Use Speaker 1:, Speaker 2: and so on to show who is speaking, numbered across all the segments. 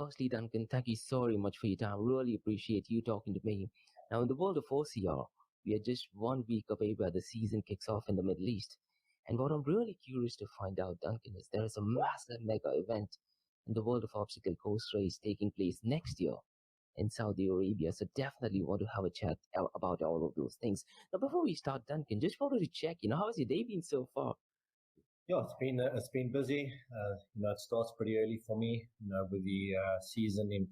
Speaker 1: firstly, Duncan, thank you so very much for your time. Really appreciate you talking to me. Now, in the world of OCR, we are just 1 week away where the season kicks off in the Middle East. And what I'm really curious to find out, Duncan, is there is a massive mega event in the world of obstacle course race taking place next year in Saudi Arabia. So definitely want to have a chat about all of those things. Now, before we start, Duncan, just wanted to check, how has your day been so far?
Speaker 2: Yeah, it's been busy. It starts pretty early for me. With the season in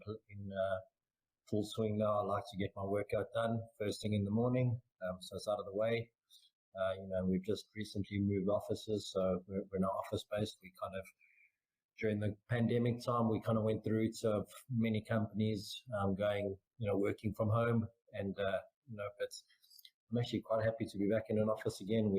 Speaker 2: full swing now. I like to get my workout done first thing in the morning, so it's out of the way. We've just recently moved offices, so we're now office based. We kind of during the pandemic time, we kind of went through to many companies going, working from home, and but I'm actually quite happy to be back in an office again.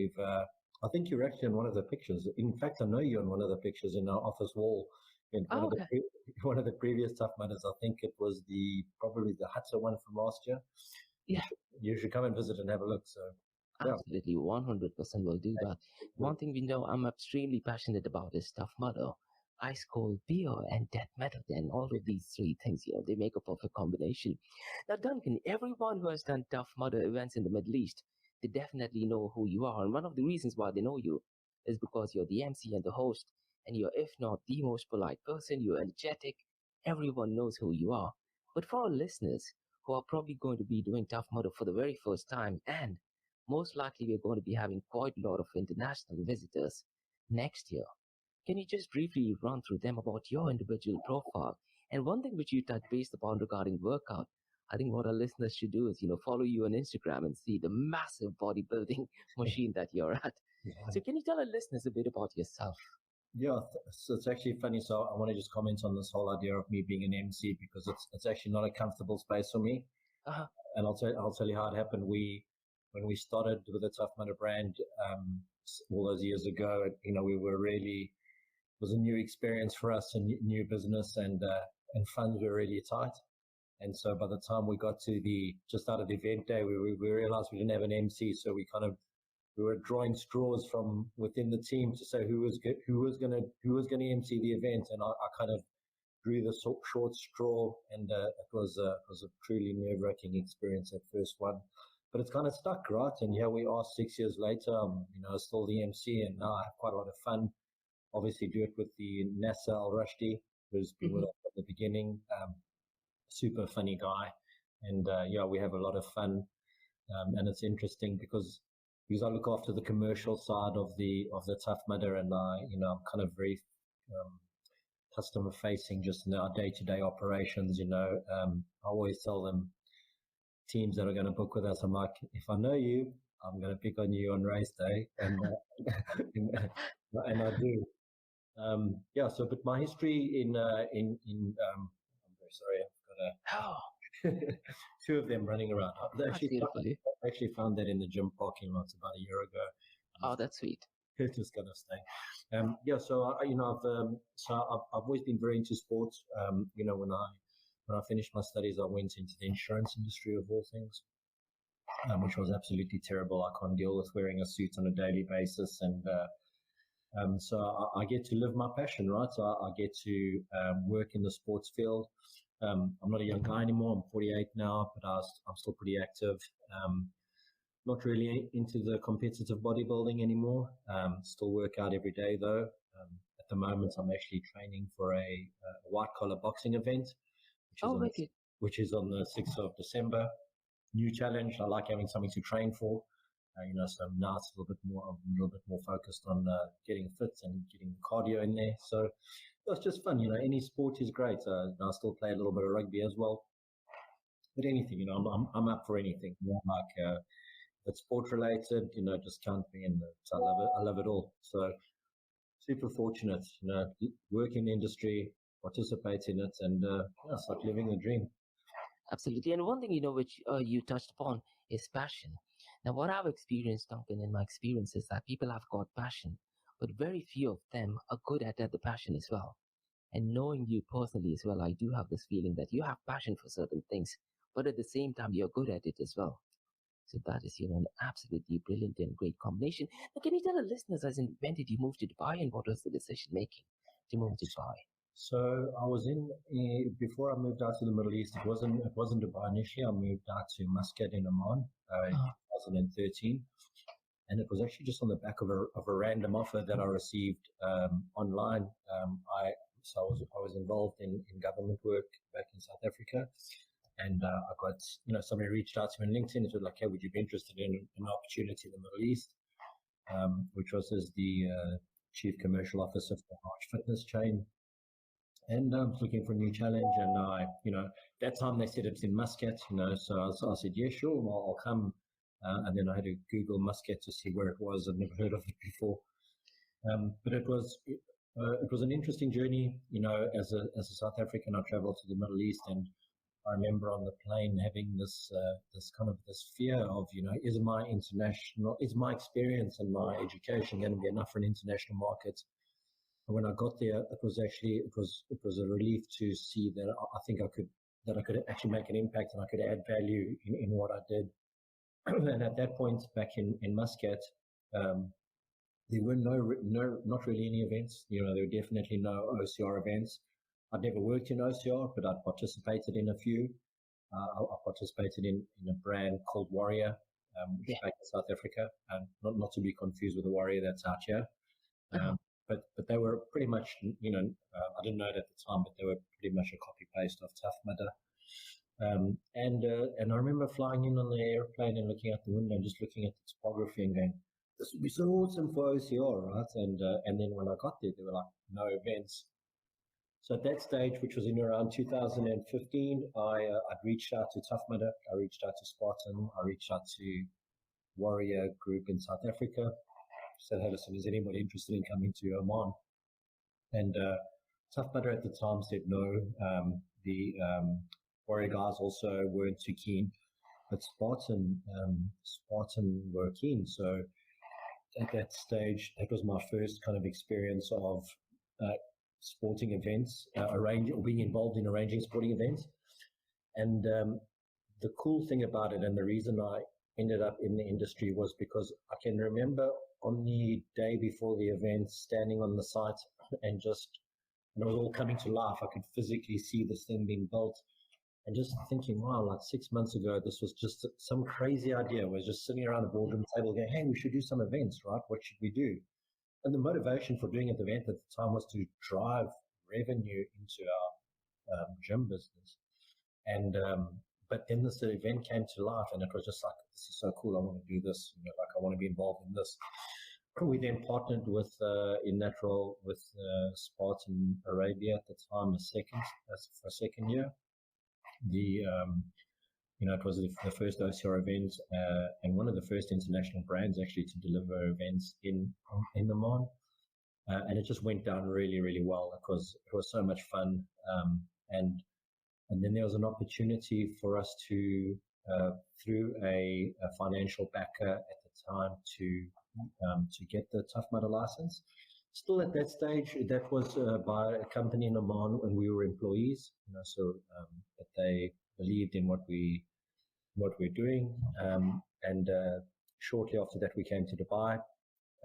Speaker 2: I think you're actually on one of the pictures. In fact, I know you're on one of the pictures in our office wall. In one
Speaker 1: Oh,
Speaker 2: of the
Speaker 1: okay.
Speaker 2: one of the previous Tough Mudders, I think it was probably the Hutzer one from last year. You
Speaker 1: Yeah,
Speaker 2: should, you should come and visit and have a look. So yeah,
Speaker 1: absolutely. 100% will do that. One thing we know I'm extremely passionate about is Tough Mudder, ice cold beer, and death metal. And all of these three things, they make a perfect combination. Now, Duncan, everyone who has done Tough Mudder events in the Middle East, they definitely know who you are. And one of the reasons why they know you is because you're the MC and the host, and you're, if not the most polite person, you're energetic. Everyone knows who you are. But for our listeners who are probably going to be doing Tough Mudder for the very first time, and most likely we're going to be having quite a lot of international visitors next year. Can you just briefly run through them about your individual profile? And one thing which you touched base upon regarding workout, I think what our listeners should do is, follow you on Instagram and see the massive bodybuilding machine that you're at.
Speaker 2: yeah.
Speaker 1: So can you tell our listeners a bit about yourself?
Speaker 2: Yeah, so it's actually funny. So I want to just comment on this whole idea of me being an MC because it's actually not a comfortable space for me.
Speaker 1: Uh-huh.
Speaker 2: And I'll tell you how it happened. When we started with the Tough Mudder brand all those years ago, we were really it was a new experience for us, a new business, and funds were really tight. And so by the time we got to just out of the event day, we realized we didn't have an MC, so we were drawing straws from within the team to say who was going to MC the event, and I kind of drew the short straw, and it was a truly nerve-wracking experience at first one, but it's kind of stuck, right? And here we are 6 years later. Still the MC, and now I have quite a lot of fun. Obviously, do it with the Nasser Al Rushdie, who's been with
Speaker 1: Hmm.
Speaker 2: us at the beginning. Super funny guy, and yeah, we have a lot of fun. And it's interesting because I look after the commercial side of the Tough Mudder, and I'm kind of very um, customer facing just in our day-to-day operations. I always tell them teams that are going to book with us, I'm like, if I know you, I'm going to pick on you on race day, and and I do. Yeah. So, but my history I'm very sorry,
Speaker 1: Oh,
Speaker 2: I've got two of them running around.
Speaker 1: that's beautiful.
Speaker 2: I actually found that in the gym parking lot about a year ago.
Speaker 1: Oh, that's sweet.
Speaker 2: It just gonna stay. Yeah. So I've always been very into sports. When I finished my studies, I went into the insurance industry of all things, which was absolutely terrible. I can't deal with wearing a suit on a daily basis, and so I get to live my passion, right? So I get to work in the sports field. I'm not a young guy anymore. I'm 48 now, but I'm still pretty active. Not really into the competitive bodybuilding anymore. Still work out every day though. At the moment, I'm actually training for a white collar boxing event, which is
Speaker 1: Oh,
Speaker 2: on
Speaker 1: wicked.
Speaker 2: the 6th of December. New challenge. I like having something to train for. So now it's I'm a little bit more focused on getting fit and getting cardio in there. So it's just fun. Any sport is great. I still play a little bit of rugby as well. But anything, I'm up for anything. Like if it's sport related, just count me in. So I love it. I love it all. So super fortunate, work in the industry, participate in it, and yeah, it's like living the dream.
Speaker 1: Absolutely. And one thing, which you touched upon is passion. Now, what I've experienced, Duncan, in my experience is that people have got passion, but very few of them are good at the passion as well. And knowing you personally as well, I do have this feeling that you have passion for certain things, but at the same time, you're good at it as well. So that is, an absolutely brilliant and great combination. Now, can you tell the listeners, as in, when did you move to Dubai and what was the decision making to move to Dubai?
Speaker 2: So I was before I moved out to the Middle East. It wasn't Dubai initially. I moved out to Muscat in Oman in
Speaker 1: Oh,
Speaker 2: 2013, and it was actually just on the back of a random offer that I received online. I was involved in government work back in South Africa, and I got somebody reached out to me on LinkedIn. It was like, hey, would you be interested in an opportunity in the Middle East, which was as the chief commercial officer for a large fitness chain. And I was looking for a new challenge, and that time they said it's in Muscat, so I said, yeah, sure, I'll come. And then I had to Google Muscat to see where it was. I'd never heard of it before. But it was an interesting journey. As a South African, I traveled to the Middle East, and I remember on the plane having this kind of this fear of, is my experience and my education going to be enough for an international market? And when I got there, it was a relief to see that I could actually make an impact and I could add value in what I did. And at that point, back in Muscat, there were not really any events. There were definitely no OCR events. I'd never worked in OCR, but I'd participated in a few. I participated in a brand called Warrior, which is back in South Africa, and not to be confused with the Warrior that's out here. But they were pretty much, I didn't know it at the time, but they were pretty much a copy paste of Tough Mudder. And I remember flying in on the airplane and looking out the window and just looking at the topography and going, this would be so awesome for OCR, right? And then when I got there were like no events. So at that stage, which was in around 2015, I'd reached out to Tough Mudder, I reached out to Spartan, I reached out to Warrior Group in South Africa. Said, hey, listen, is anybody interested in coming to Oman? And Tough Mudder at the time said no. The Warrior guys also weren't too keen, but Spartan were keen. So at that stage, that was my first kind of experience of sporting events, being involved in arranging sporting events. And the cool thing about it, and the reason I ended up in the industry, was because I can remember on the day before the event, standing on the site and it was all coming to life. I could physically see this thing being built and just thinking, wow, like 6 months ago, this was just some crazy idea. We're just sitting around a boardroom table going, hey, we should do some events, right? What should we do? And the motivation for doing an event at the time was to drive revenue into our gym business. And but then this event came to life, and it was just like, this is so cool. I want to do this. I want to be involved in this. We then partnered with in that role with Spartan Arabia at the time, for a second year. It was the first OCR event and one of the first international brands actually to deliver events in Oman. And it just went down really, really well. It was so much fun. And then there was an opportunity for us to, through a financial backer at the time, to get the Tough Mudder license. Still at that stage, that was by a company in Oman when we were employees. So that they believed in what we're doing. And shortly after that, we came to Dubai.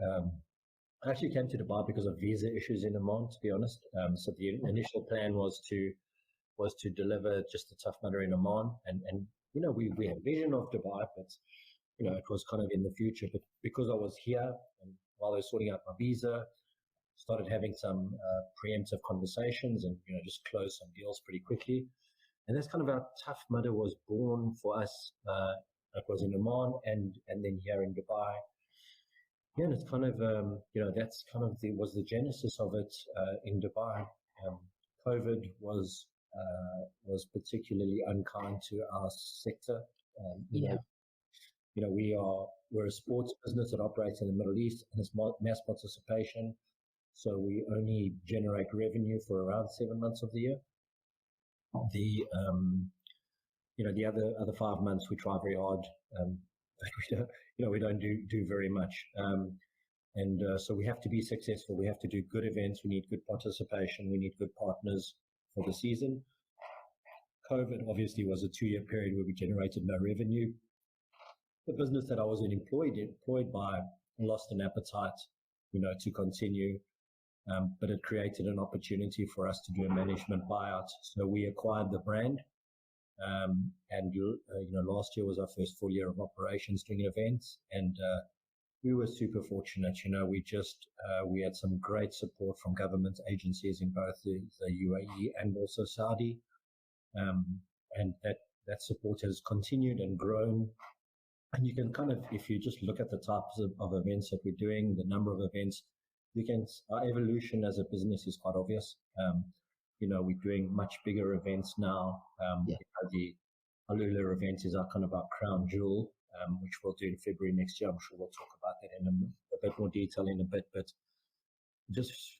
Speaker 2: I actually came to Dubai because of visa issues in Oman, to be honest. So the initial plan was to deliver just the Tough Mudder in Oman, and we had a vision of Dubai, but it was kind of in the future. But because I was here and while I was sorting out my visa, started having some preemptive conversations and just closed some deals pretty quickly. And that's kind of how Tough Mudder was born for us. It was in Oman and then here in Dubai. Yeah, and it's kind of that's kind of was the genesis of it in Dubai. COVID was particularly unkind to our sector. We're a sports business that operates in the Middle East, and it's mass participation. So we only generate revenue for around 7 months of the year. The other 5 months we try very hard, but we don't do very much. So we have to be successful. We have to do good events. We need good participation. We need good partners for the season. COVID obviously was a 2-year period where we generated no revenue. The business that I was employed by lost an appetite, to continue. but it created an opportunity for us to do a management buyout. So we acquired the brand, and last year was our first full year of operations doing events, and we were super fortunate. We had some great support from government agencies in both the UAE and also Saudi, um, and that support has continued and grown. And you can kind of, if you just look at the types of events that we're doing, the number of events, our evolution as a business is quite obvious. We're doing much bigger events now.
Speaker 1: Yeah,
Speaker 2: The Alula event is our crown jewel, which we'll do in February next year. I'm sure we'll talk about that in a bit more detail in a bit, but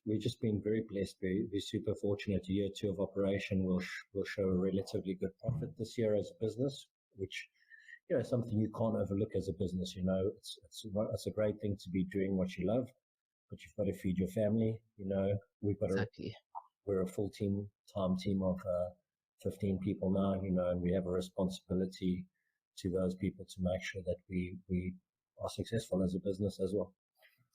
Speaker 2: we've just been very blessed. We're super fortunate. Year 2 of operation will show a relatively good profit this year as a business, which something you can't overlook as a business. It's a great thing to be doing what you love, but you've got to feed your family.
Speaker 1: exactly.
Speaker 2: We're a full-time team of 15 people now. And we have a responsibility to those people to make sure that we are successful as a business as well.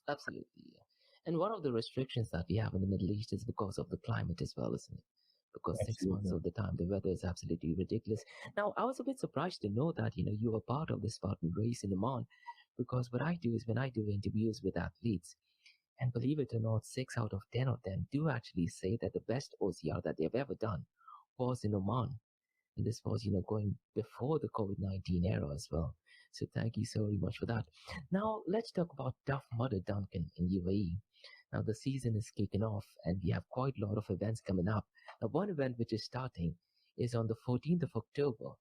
Speaker 1: Absolutely. Yeah. And one of the restrictions that we have in the Middle East is because of the climate as well, isn't it? Because 6 months
Speaker 2: Absolutely.
Speaker 1: of the time the weather is absolutely ridiculous. Now, I was a bit surprised to know that you were part of the Spartan Race in Oman, because what I do is when I do interviews with athletes, and believe it or not, 6 out of 10 of them do actually say that the best OCR that they've ever done was in Oman. And this was, going before the COVID-19 era as well. So thank you so very much for that. Now, let's talk about Tough Mudder, Duncan, in UAE. Now, the season is kicking off and we have quite a lot of events coming up. Now, one event which is starting is on the 14th of October.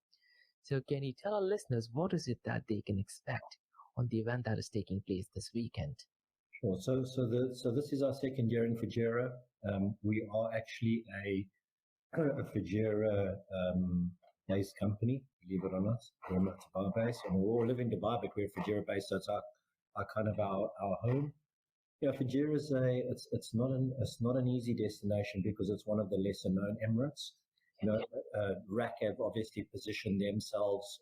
Speaker 1: So can you tell our listeners what is it that they can expect on the event that is taking place this weekend?
Speaker 2: Sure. So this is our second year in Fujairah. We are actually a Fujairah based company, believe it or not. We're not Dubai based, and we all live in Dubai, but we're Fujairah based. So it's our home. Yeah, Fujairah it's not an easy destination because it's one of the lesser known Emirates. RAC have obviously positioned themselves.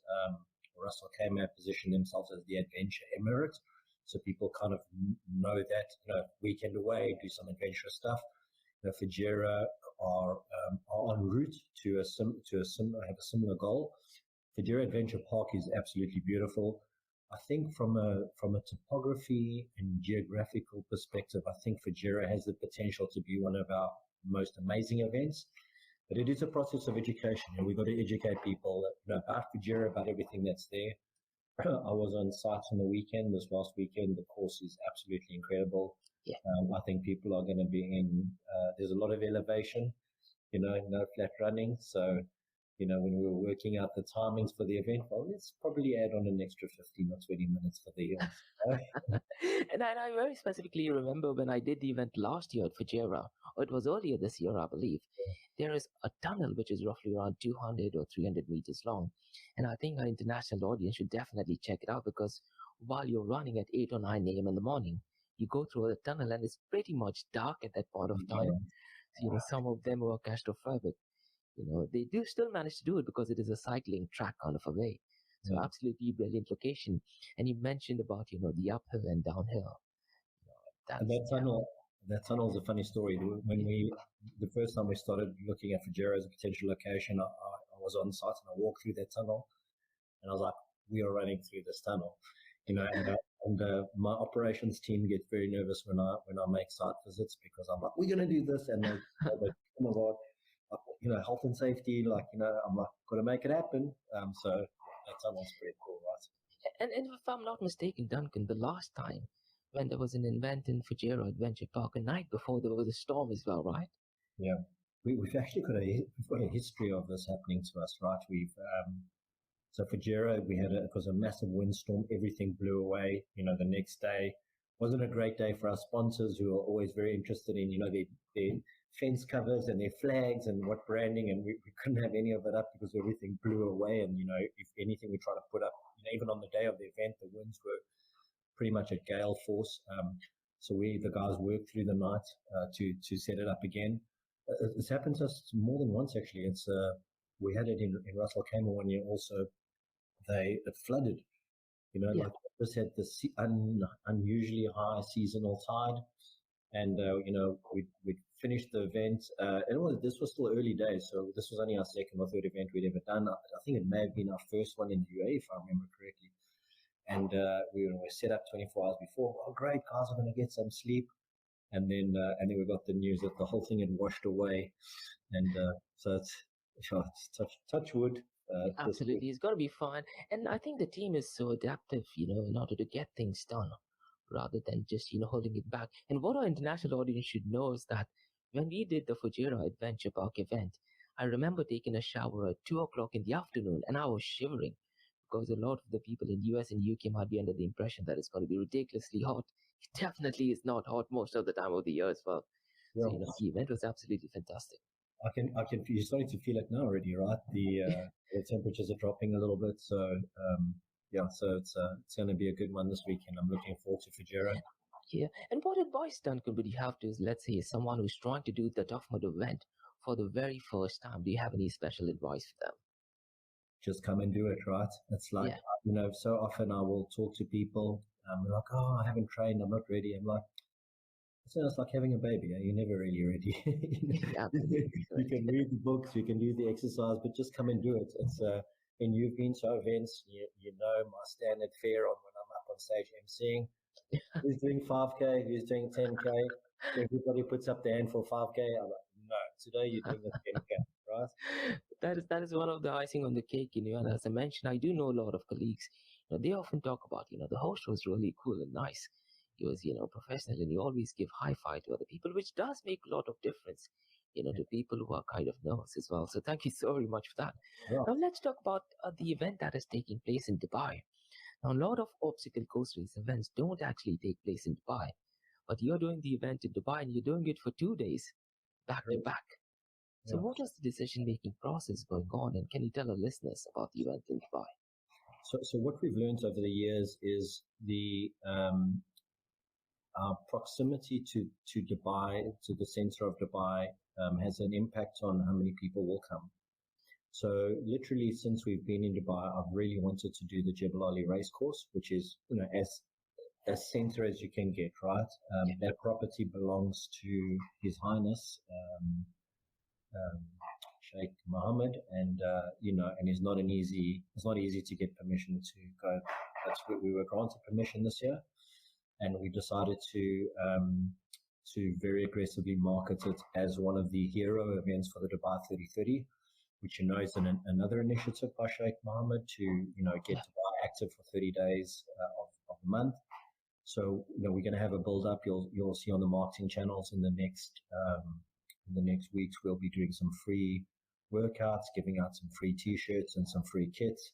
Speaker 2: Russell Khama have positioned themselves as the adventure Emirate. So people kind of know that, weekend away, do some adventurous stuff. Fujairah are en route to have a similar goal. Fujairah Adventure Park is absolutely beautiful. I think from a topography and geographical perspective, I think Fujairah has the potential to be one of our most amazing events. But it is a process of education, and we've got to educate people about Fujairah, about everything that's there. I was on site on the weekend, this last weekend. The course is absolutely incredible.
Speaker 1: Yeah.
Speaker 2: I think people are going to be there's a lot of elevation, no flat running. So, when we were working out the timings for the event, well, let's probably add on an extra 15 or 20 minutes for the hills.
Speaker 1: And I very specifically remember when I did the event last year at Fujairah, or it was earlier this year, I believe. There is a tunnel which is roughly around 200 or 300 meters long. And I think our international audience should definitely check it out, because while you're running at 8 or 9 a.m. in the morning, you go through the tunnel and it's pretty much dark at that point of time. So, some of them were claustrophobic. They do still manage to do it because it is a cycling track kind of a way. So absolutely brilliant location. And you mentioned about, the uphill and downhill.
Speaker 2: And that tunnel is a funny story. The first time we started looking at Fujairah as a potential location, I was on site and I walked through that tunnel, and I was like, we are running through this tunnel, and my operations team gets very nervous when I make site visits, because I'm like, we're going to do this, and they oh my God, health and safety, I'm like, got to make it happen. So that tunnel's pretty cool, right?
Speaker 1: And if I'm not mistaken, Duncan, the last time when there was an event in Fujairah Adventure Park, a night before there was a storm as well, right?
Speaker 2: Yeah, we've actually got a history of this happening to us, right? So Fujairah, it was a massive windstorm. Everything blew away. The next day wasn't a great day for our sponsors, who are always very interested in, their fence covers and their flags and what branding, and we couldn't have any of it up because everything blew away. And, if anything we try to put up, even on the day of the event, the winds were pretty much at gale force. So the guys worked through the night to set it up again. It's happened to us more than once, actually. We had it in Russell Khama one year also. It flooded,
Speaker 1: Yeah.
Speaker 2: like this had this unusually high seasonal tide. and we finished the event. And this was still early days, so this was only our second or third event we'd ever done. I think it may have been our first one in the UAE, if I remember correctly. And we were set up 24 hours before. Oh, great, guys are going to get some sleep. And then we got the news that the whole thing had washed away, and so it's touch wood.
Speaker 1: Absolutely, it's got to be fun. And I think the team is so adaptive, in order to get things done rather than just, holding it back. And what our international audience should know is that when we did the Fujairah Adventure Park event, I remember taking a shower at 2 o'clock in the afternoon and I was shivering because a lot of the people in US and UK might be under the impression that it's going to be ridiculously hot. It definitely is not hot most of the time of the year as well.
Speaker 2: Yeah.
Speaker 1: So, the event was absolutely fantastic.
Speaker 2: I can. You're starting to feel it now already, right? The temperatures are dropping a little bit, so so it's going to be a good one this weekend. I'm looking forward to Fujairah.
Speaker 1: Yeah, and what advice, Duncan, would you have to, let's say, someone who's trying to do the Tough Mud event for the very first time? Do you have any special advice for them?
Speaker 2: Just come and do it, right? It's like, so often I will talk to people, they're like, oh, I haven't trained, I'm not ready. I'm like, it's like having a baby. You're never really ready. You can read the books, you can do the exercise, but just come and do it. It's and you've been to events, you know my standard fare on when I'm up on stage emceeing. Who's doing 5K? Who's doing 10K? Everybody puts up their hand for 5K. I'm like, no, today you're doing the 10K, right?
Speaker 1: That is one of the icing on the cake, and as I mentioned, I do know a lot of colleagues. They often talk about, the host was really cool and nice. He was, professional, and you always give high five to other people, which does make a lot of difference, to people who are kind of nervous as well. So thank you so very much for that.
Speaker 2: Yeah.
Speaker 1: Now let's talk about the event that is taking place in Dubai. Now, a lot of obstacle course race events don't actually take place in Dubai, but you're doing the event in Dubai and you're doing it for 2 days, back to back. So what is the decision-making process going on, and can you tell our listeners about the event in Dubai?
Speaker 2: So what we've learned over the years is the our proximity to Dubai, to the center of Dubai, has an impact on how many people will come. So literally, since we've been in Dubai, I've really wanted to do the Jebel Ali race course, which is as center as you can get, right? That property belongs to His Highness Sheikh Mohammed, and and it's not easy to get permission to go. That's what we were granted permission this year, and we decided to very aggressively market it as one of the hero events for the Dubai 3030, which is another initiative by Sheikh Mohammed to get Dubai active for 30 days of the month. So we're going to have a build up. You'll see on the marketing channels in the next weeks we'll be doing some free workouts, giving out some free T-shirts and some free kits.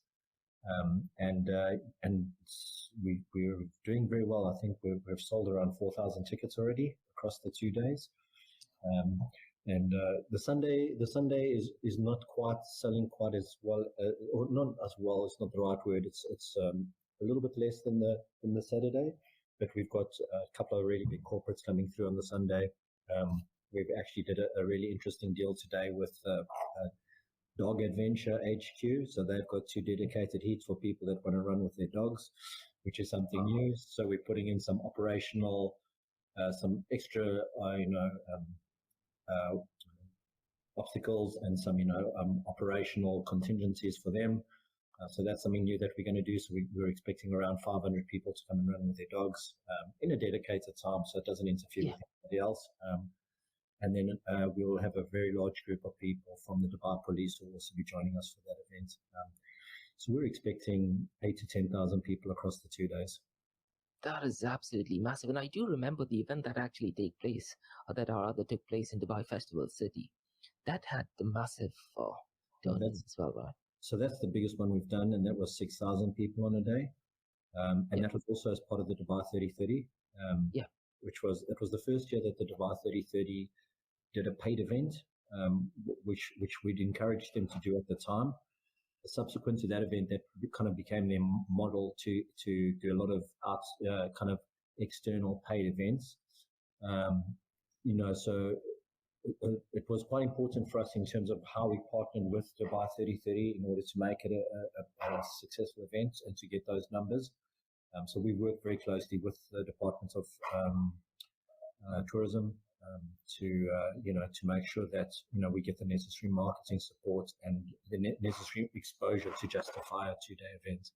Speaker 2: And we're doing very well. I think we've sold around 4,000 tickets already across the 2 days. And the Sunday is not quite selling quite as well, or not as well. It's not the right word. It's a little bit less than the Saturday, but we've got a couple of really big corporates coming through on the Sunday. We've actually did a really interesting deal today with Dog Adventure HQ. So they've got 2 dedicated heats for people that want to run with their dogs, which is something new. So we're putting in some operational, some extra, obstacles and some, operational contingencies for them. So that's something new that we're going to do. So we're expecting around 500 people to come and run with their dogs in a dedicated time, so it doesn't interfere with anybody else. And then we will have a very large group of people from the Dubai Police who will also be joining us for that event. So we're expecting 8,000 to 10,000 people across the 2 days.
Speaker 1: That is absolutely massive. And I do remember the event that actually took place in Dubai Festival City. That had the massive turnout as well, right?
Speaker 2: So that's the biggest one we've done, and that was 6,000 people on a day. And that was also as part of the Dubai 3030. It was the first year that the Dubai 3030 did a paid event, which we'd encouraged them to do at the time. Subsequent to that event, that kind of became their model to do a lot of kind of external paid events. So it was quite important for us in terms of how we partnered with Dubai 3030 in order to make it a successful event and to get those numbers. So we worked very closely with the Department of tourism to to make sure that we get the necessary marketing support and the necessary exposure to justify a 2-day event.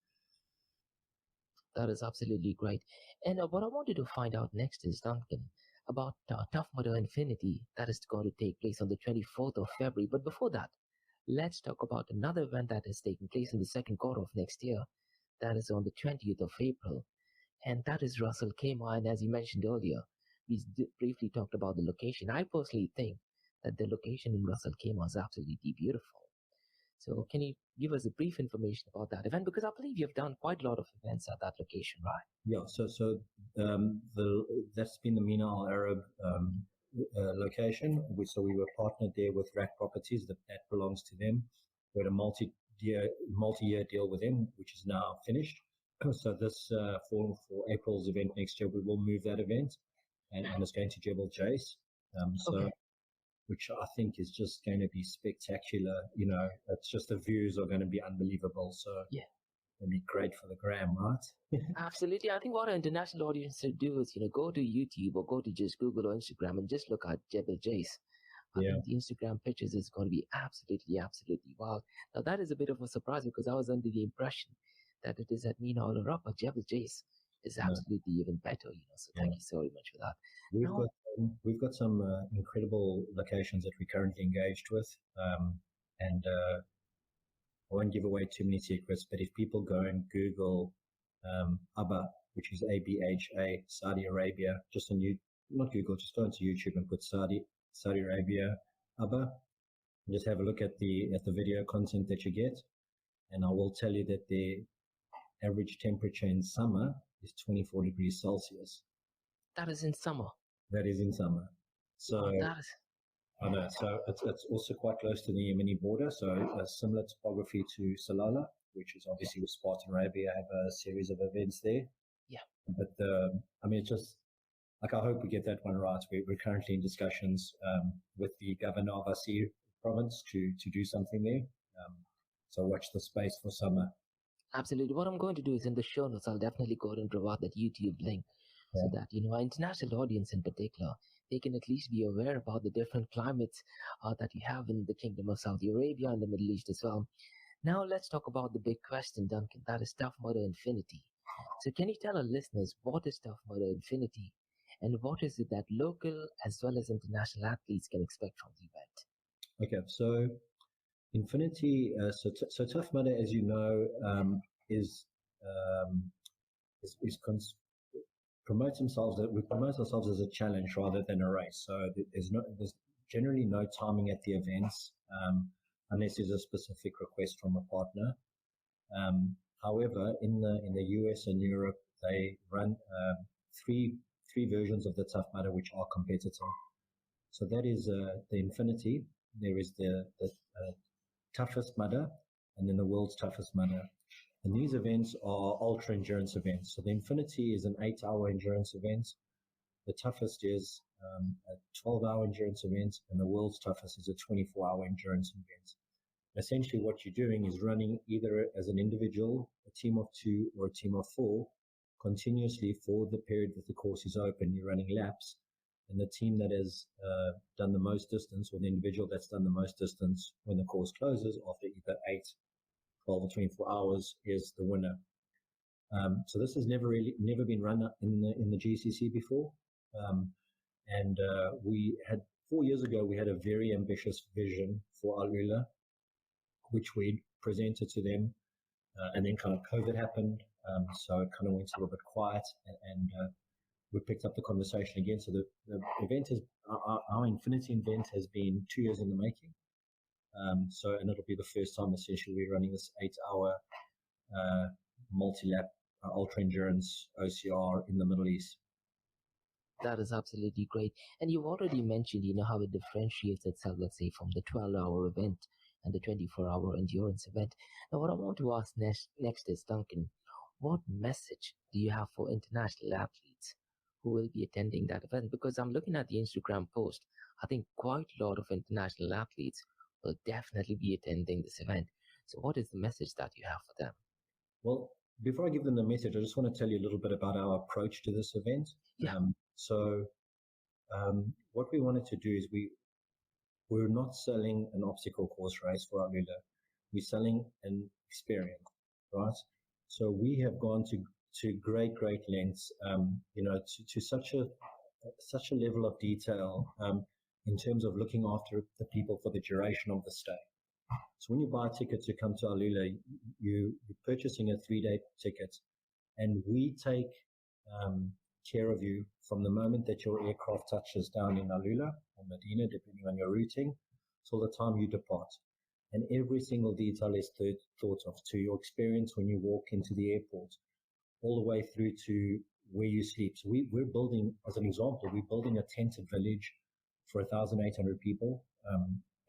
Speaker 1: That is absolutely great. And what I wanted to find out next is, Duncan, about Tough Mudder Infinity that is going to take place on the 24th of February. But before that, let's talk about another event that is taking place in the second quarter of next year. That is on the 20th of April. And that is Russell Kmart. And as you mentioned earlier, we briefly talked about the location. I personally think that the location in Russell Kmart is absolutely beautiful. So can you give us a brief information about that event? Because I believe you've done quite a lot of events at that location, right?
Speaker 2: Yeah, that's been the Mina Al Arab location. We were partnered there with Rack Properties, that belongs to them. We had a multi-year deal with them, which is now finished. So this for April's event next year, we will move that event, and it's going to Jebel Jais.
Speaker 1: Okay.
Speaker 2: Which I think is just going to be spectacular. It's just the views are going to be unbelievable. So
Speaker 1: Yeah.
Speaker 2: it'll be great for the gram, right?
Speaker 1: Absolutely. I think what our international audience should do is, go to YouTube or go to just Google or Instagram and just look at Jebel Jais. I
Speaker 2: Yeah.
Speaker 1: think the Instagram pictures is going to be absolutely wild. Now that is a bit of a surprise because I was under the impression that it is at Mina Al Arab, but Jebel Jais is
Speaker 2: Yeah.
Speaker 1: absolutely even better. So thank you so much for that.
Speaker 2: We've got some incredible locations that we're currently engaged with, and I won't give away too many secrets. But if people go and Google ABA, which is ABHA, Saudi Arabia, just on not Google, just go into YouTube and put Saudi Arabia ABA, and just have a look at the video content that you get, and I will tell you that the average temperature in summer is 24 degrees Celsius.
Speaker 1: That is in summer.
Speaker 2: That is in summer. So
Speaker 1: that is.
Speaker 2: I know. So it's also quite close to the Yemeni border. So a similar topography to Salalah, which is obviously with Spartan Arabia, have a series of events there.
Speaker 1: Yeah.
Speaker 2: But it's just like I hope we get that one right. We're currently in discussions with the governor of Asir province to do something there. So watch the space for summer.
Speaker 1: Absolutely. What I'm going to do is in the show notes, I'll definitely go ahead and provide that YouTube link so that, our international audience in particular, they can at least be aware about the different climates that we have in the Kingdom of Saudi Arabia and the Middle East as well. Now let's talk about the big question, Duncan. That is Tough Mudder Infinity. So can you tell our listeners what is Tough Mudder Infinity and what is it that local as well as international athletes can expect from the event?
Speaker 2: Okay, so Infinity, so Tough Mudder, as you know, we promote ourselves as a challenge rather than a race. So there's generally no timing at the events unless there's a specific request from a partner. However, in the US and Europe, they run three versions of the Tough Mudder which are competitive. So that is the Infinity. There is the toughest mudder, and then the world's toughest mudder. And these events are ultra endurance events. So the Infinity is an 8-hour endurance event. The toughest is a 12-hour endurance event, and the world's toughest is a 24-hour endurance event. Essentially, what you're doing is running either as an individual, a team of 2, or a team of 4, continuously for the period that the course is open. You're running laps, and the team that has done the most distance, or the individual that's done the most distance when the course closes after either 8, 12, or 24 hours is the winner. So this has never been run in the GCC before. And we had 4 years ago, we had a very ambitious vision for Al Ula, which we presented to them. And then kind of COVID happened. So it kind of went a little bit quiet, and we picked up the conversation again. So the event our Infinity event has been 2 years in the making. And it'll be the first time essentially we're running this 8-hour multi-lap ultra endurance OCR in the Middle East.
Speaker 1: That is absolutely great. And you've already mentioned, how it differentiates itself, let's say, from the 12-hour event and the 24-hour endurance event. Now, what I want to ask next is, Duncan, what message do you have for international athletes who will be attending that event? Because I'm looking at the Instagram post, I think quite a lot of international athletes will definitely be attending this event. So what is the message that you have for them?
Speaker 2: Well, before I give them the message, I just want to tell you a little bit about our approach to this event.
Speaker 1: Yeah.
Speaker 2: what we wanted to do is we're not selling an obstacle course race for Alula. We're selling an experience, right? So we have gone to great lengths, to such a level of detail in terms of looking after the people for the duration of the stay. So when you buy a ticket to come to Alula, you're purchasing a 3-day ticket, and we take care of you from the moment that your aircraft touches down in Alula or Medina, depending on your routing, till the time you depart. And every single detail is thought of, to your experience when you walk into the airport, all the way through to where you sleep. So we're building, as an example, we're building a tented village for 1,800 people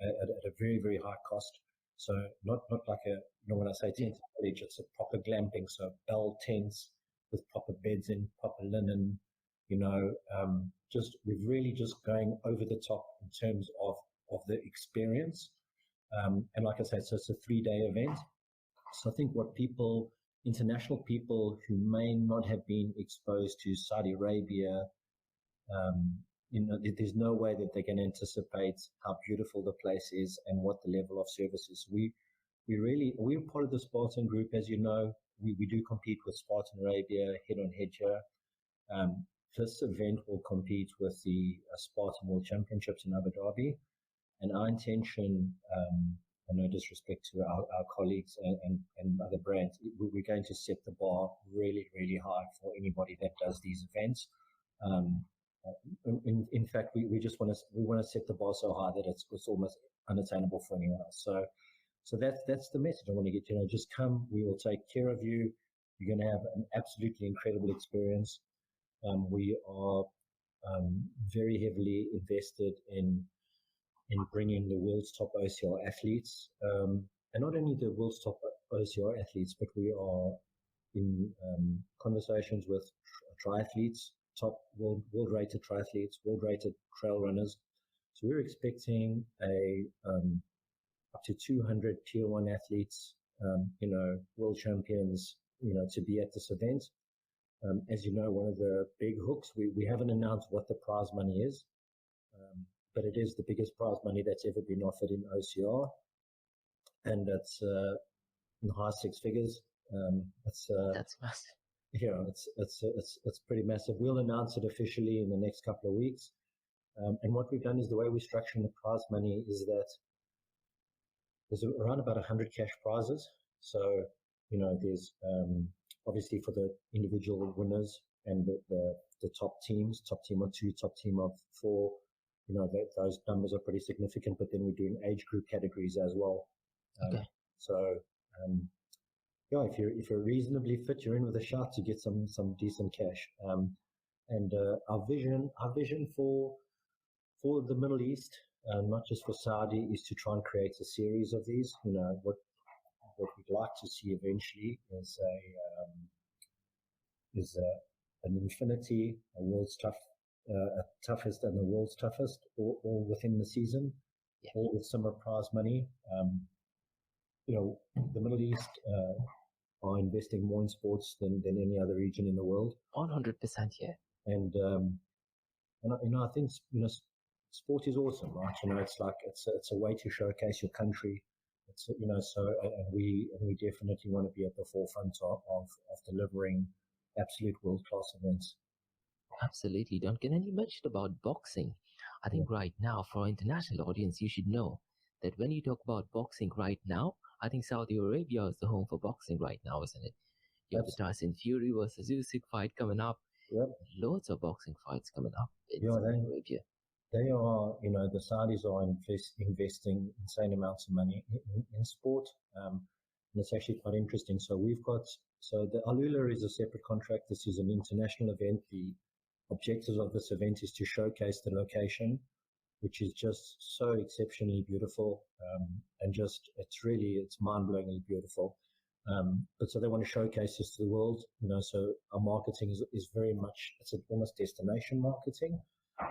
Speaker 2: at a very, very high cost. So not like when I say tented village, it's a proper glamping, so bell tents with proper beds in, proper linen, we're really just going over the top in terms of the experience. And like I said, so it's a 3-day event. So I think what international people who may not have been exposed to Saudi Arabia, there's no way that they can anticipate how beautiful the place is and what the level of service is. We're part of the Spartan group, as you know. We do compete with Spartan Arabia head-on-head here. This event will compete with the Spartan World Championships in Abu Dhabi. And our intention, no disrespect to our colleagues and other brands, we're going to set the bar really, really high for anybody that does these events. In fact, we just want to set the bar so high that it's almost unattainable for anyone else. So that's the message I want to get. Just come. We will take care of you. You're going to have an absolutely incredible experience. We are very heavily invested in bringing the world's top OCR athletes, and not only the world's top OCR athletes, but we are in conversations with triathletes, top world-rated triathletes, world-rated trail runners. So we're expecting up to 200 tier 1 athletes, world champions, to be at this event. As you know, one of the big hooks, we haven't announced what the prize money is, but it is the biggest prize money that's ever been offered in OCR, and that's in the high 6 figures.
Speaker 1: That's massive.
Speaker 2: Yeah, it's pretty massive. We'll announce it officially in the next couple of weeks. And what we've done is, the way we're structuring the prize money is that there's around about 100 cash prizes. So, there's obviously for the individual winners and the top teams, top team of 2, top team of 4, those numbers are pretty significant, but then we're doing age group categories as well.
Speaker 1: Okay.
Speaker 2: If you're reasonably fit, you're in with a shot to get some decent cash. And our vision for the Middle East, not just for Saudi, is to try and create a series of these. What we'd like to see eventually is an infinity, a world's toughest and the world's toughest, all within the season, all with similar prize money. The Middle East are investing more in sports than any other region in the world.
Speaker 1: 100%, yeah.
Speaker 2: And I think sport is awesome, right? It's like it's a way to showcase your country. It's and we definitely want to be at the forefront of delivering absolute world-class events.
Speaker 1: Absolutely, Duncan. And you mentioned about boxing. I think right now, for our international audience, you should know that when you talk about boxing right now, I think Saudi Arabia is the home for boxing right now, isn't it? You have the Tyson Fury versus Usyk fight coming up.
Speaker 2: Yep.
Speaker 1: Loads of boxing fights coming up in Saudi Arabia.
Speaker 2: They are, the Saudis are investing insane amounts of money in sport. And it's actually quite interesting. So the Alula is a separate contract. This is an international event. The objectives of this event is to showcase the location, which is just so exceptionally beautiful, and it's mind-blowingly beautiful. But so they want to showcase this to the world, so our marketing is very much, it's almost destination marketing.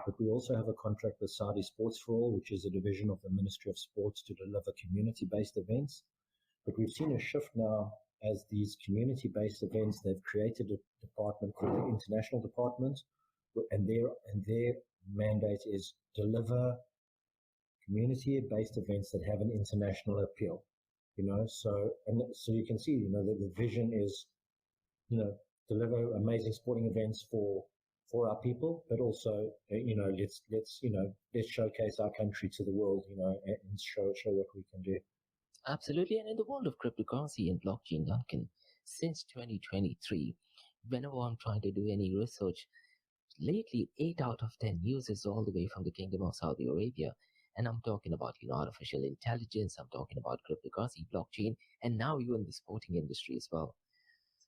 Speaker 2: But we also have a contract with Saudi Sports for All, which is a division of the Ministry of Sports, to deliver community-based events. But we've seen a shift now as these community-based events, they've created a department called the International Department, and their mandate is deliver community-based events that have an international appeal. So you can see, that the vision is, deliver amazing sporting events for our people, but also, let's showcase our country to the world, and show what we can do.
Speaker 1: Absolutely. And in the world of cryptocurrency and blockchain, Duncan, since 2023, whenever I'm trying to do any research, lately 8 out of 10 users all the way from the Kingdom of Saudi Arabia. And I'm talking about, artificial intelligence, I'm talking about cryptocurrency, blockchain, and now even the sporting industry as well.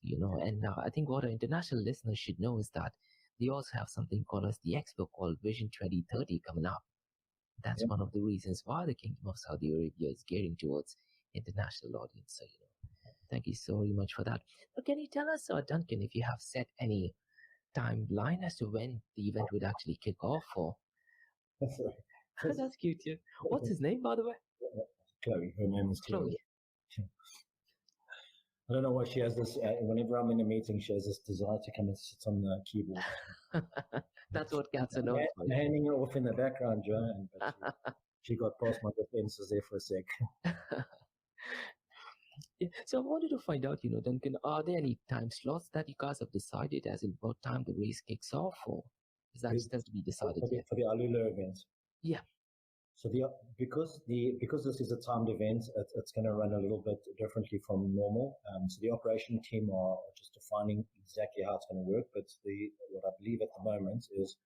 Speaker 1: And I think what our international listeners should know is that they also have something called as the expo called Vision 2030 coming up. That's
Speaker 2: Yeah.
Speaker 1: one of the reasons why the Kingdom of Saudi Arabia is gearing towards international audience. So, thank you so very much for that. But can you tell us, Duncan, if you have set any timeline as to when the event would actually kick off? Or
Speaker 2: That's right.
Speaker 1: that's cute. Yeah. What's his name, by the way?
Speaker 2: Chloe. Her name is Chloe.
Speaker 1: Chloe.
Speaker 2: I don't know why she has this. Whenever I'm in a meeting, she has this desire to come and sit on the keyboard.
Speaker 1: That's what cats are known for.
Speaker 2: Handing her off in the background, Joe. But she got past my defenses there for a sec.
Speaker 1: Yeah. So I wanted to find out, Duncan, are there any time slots that you guys have decided as in what time the race kicks off, or is that still to be decided yet?
Speaker 2: For the Alula event?
Speaker 1: Yeah.
Speaker 2: So because this is a timed event, it's going to run a little bit differently from normal. So the operation team are just defining exactly how it's going to work. But what I believe at the moment is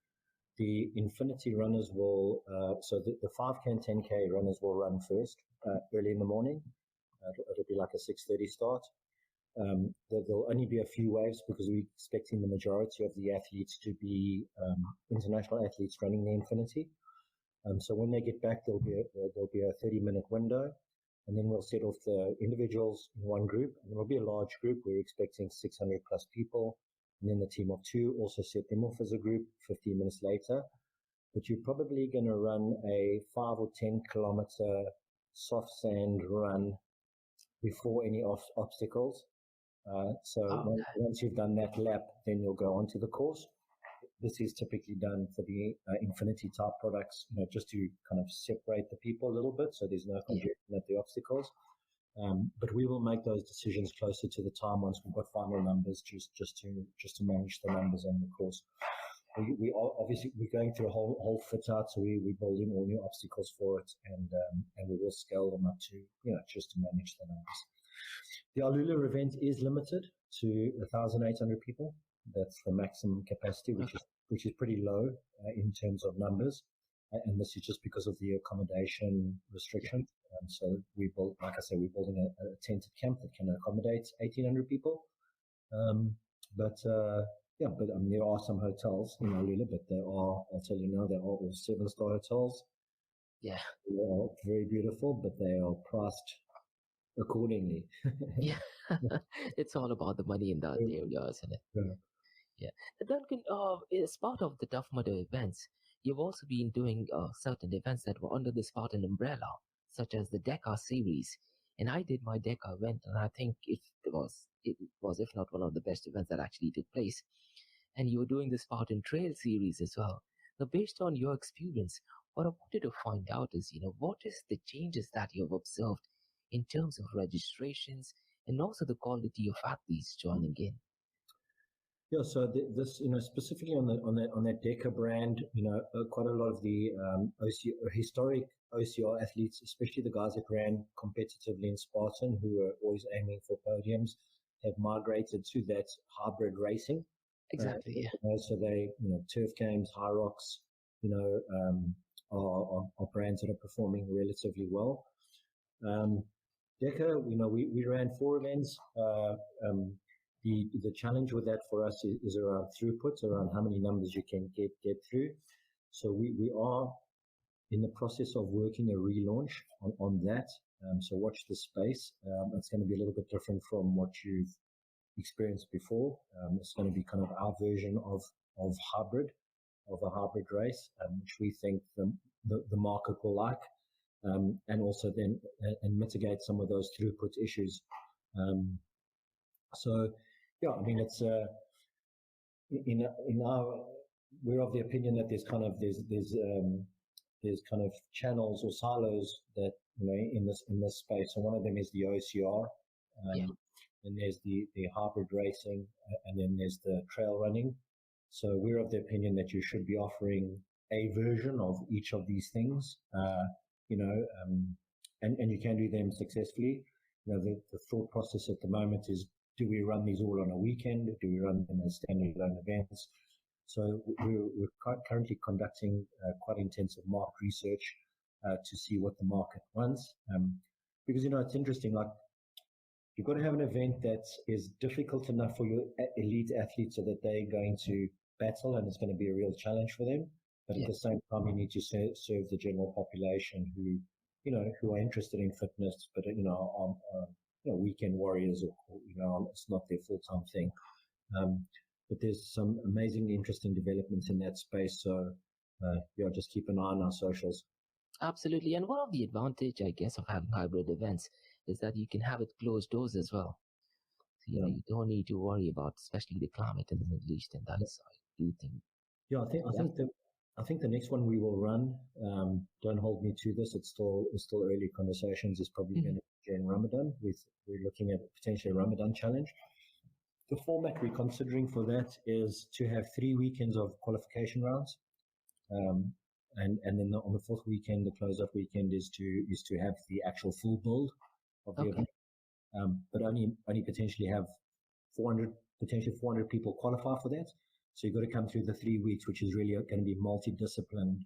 Speaker 2: the Infinity runners will, so the 5K and 10K runners will run first early in the morning. It'll be like a 6:30 start. There'll only be a few waves because we're expecting the majority of the athletes to be international athletes running the Infinity. So when they get back, there'll be a 30-minute window, and then we'll set off the individuals in one group, and it'll be a large group. We're expecting 600 plus people, and then the team of two also set them off as a group 15 minutes later. But you're probably going to run a 5 or 10 kilometer soft sand run before any obstacles. Once you've done that lap, then you'll go onto the course. This is typically done for the Infinity type products, just to kind of separate the people a little bit, so there's no congestion at the obstacles. But we will make those decisions closer to the time once we've got final numbers, just to manage the numbers on the course. We are obviously we're going through a whole fit out, so we're building all new obstacles for it, and we will scale them up to just to manage the numbers. The Alula event is limited to 1,800 people. That's the maximum capacity, which is pretty low in terms of numbers, and this is just because of the accommodation restrictions. So we're building a tented camp that can accommodate 1,800 people. But there are some hotels in Alula, but I'll tell you now, they are all 7-star hotels.
Speaker 1: Yeah.
Speaker 2: They are very beautiful, but they are priced accordingly.
Speaker 1: Yeah. It's all about the money in that area, isn't it? Yeah. Duncan, as part of the Tough Mudder events, you've also been doing certain events that were under the Spartan umbrella, such as the Dakar series. And I did my Dakar event, and I think it was, if not one of the best events that actually took place. And you were doing the Spartan Trail series as well. Now, based on your experience, what I wanted to find out is, what is the changes that you've observed in terms of registrations and also the quality of athletes joining in?
Speaker 2: Yeah, so this, specifically on that Deca brand, quite a lot of the historic OCR athletes, especially the guys that ran competitively in Spartan, who were always aiming for podiums, have migrated to that hybrid racing.
Speaker 1: Exactly.
Speaker 2: So they, Turf Games, High Rocks, are brands that are performing relatively well. Deca, we ran 4 events. The challenge with that for us is around throughput, around how many numbers you can get through. So we are in the process of working a relaunch on that. So watch the space. It's going to be a little bit different from what you've experienced before. It's going to be kind of our version of a hybrid race, which we think the market will like, and also then and mitigate some of those throughput issues. So, yeah, I mean, it's in our we're of the opinion that there's kind of channels or silos that in this space. And one of them is the OCR,
Speaker 1: Yeah.
Speaker 2: and there's the hybrid racing, and then there's the trail running. So we're of the opinion that you should be offering a version of each of these things, and you can do them successfully. The thought process at the moment is, do we run these all on a weekend? Do we run them as standalone events? So we're currently conducting quite intensive market research to see what the market wants. Because, it's interesting, like, you've got to have an event that is difficult enough for your elite athletes so that they're going to battle and it's going to be a real challenge for them. But at the same time, you need to serve the general population who are interested in fitness, but, weekend warriors or it's not their full-time thing. But there's some amazing, interesting developments in that space. So, just keep an eye on our socials.
Speaker 1: Absolutely. And one of the advantage, I guess, of having hybrid events is that you can have it closed doors as well. So, you don't need to worry about, especially the climate in the Middle East, and that is, I do think.
Speaker 2: Yeah, I think the next one we will run. Don't hold me to this. It's still early conversations. Is probably going to be during Ramadan. We're looking at potentially a Ramadan challenge. The format we're considering for that is to have 3 weekends of qualification rounds, and then on the fourth weekend, the close-up weekend is to have the actual full build of the event, but only potentially have 400 people qualify for that. So you've got to come through the 3 weeks, which is really going to be multidisciplined,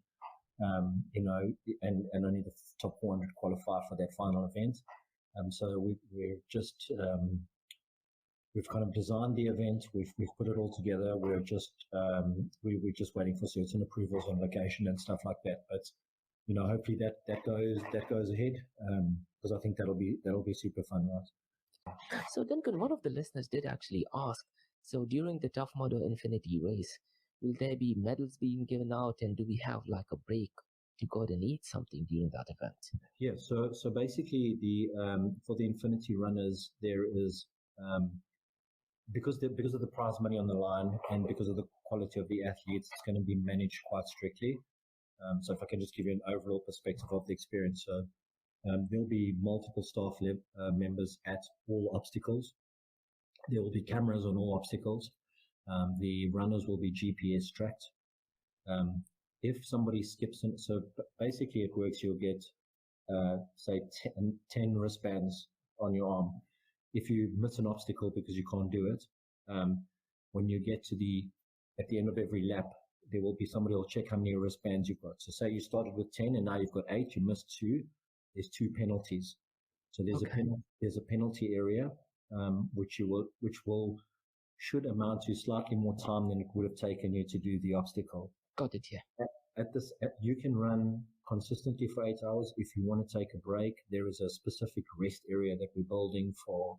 Speaker 2: and only the top 400 qualify for that final event. So we're just we've kind of designed the event. We've put it all together. We're just waiting for certain approvals on location and stuff like that. But hopefully that goes ahead, because I think that'll be super fun, right?
Speaker 1: So Duncan, one of the listeners did actually ask, so during the Tough Mudder Infinity race, will there be medals being given out, and do we have like a break to go and eat something during that event?
Speaker 2: Yeah, so basically for the Infinity runners, there is because of the prize money on the line and because of the quality of the athletes, it's going to be managed quite strictly. So if I can just give you an overall perspective of the experience. So there'll be multiple staff members at all obstacles. There will be cameras on all obstacles. The runners will be GPS tracked. If somebody skips in, so basically it works, you'll get, say, 10 wristbands on your arm. If you miss an obstacle because you can't do it, when you get at the end of every lap, there will be somebody who will check how many wristbands you've got. So say you started with 10 and now you've got 8, you missed 2, there's 2 penalties. So there's a penalty area, which should amount to slightly more time than it would have taken you to do the obstacle.
Speaker 1: Got it, yeah.
Speaker 2: You can run consistently for 8 hours. If you want to take a break, there is a specific rest area that we're building for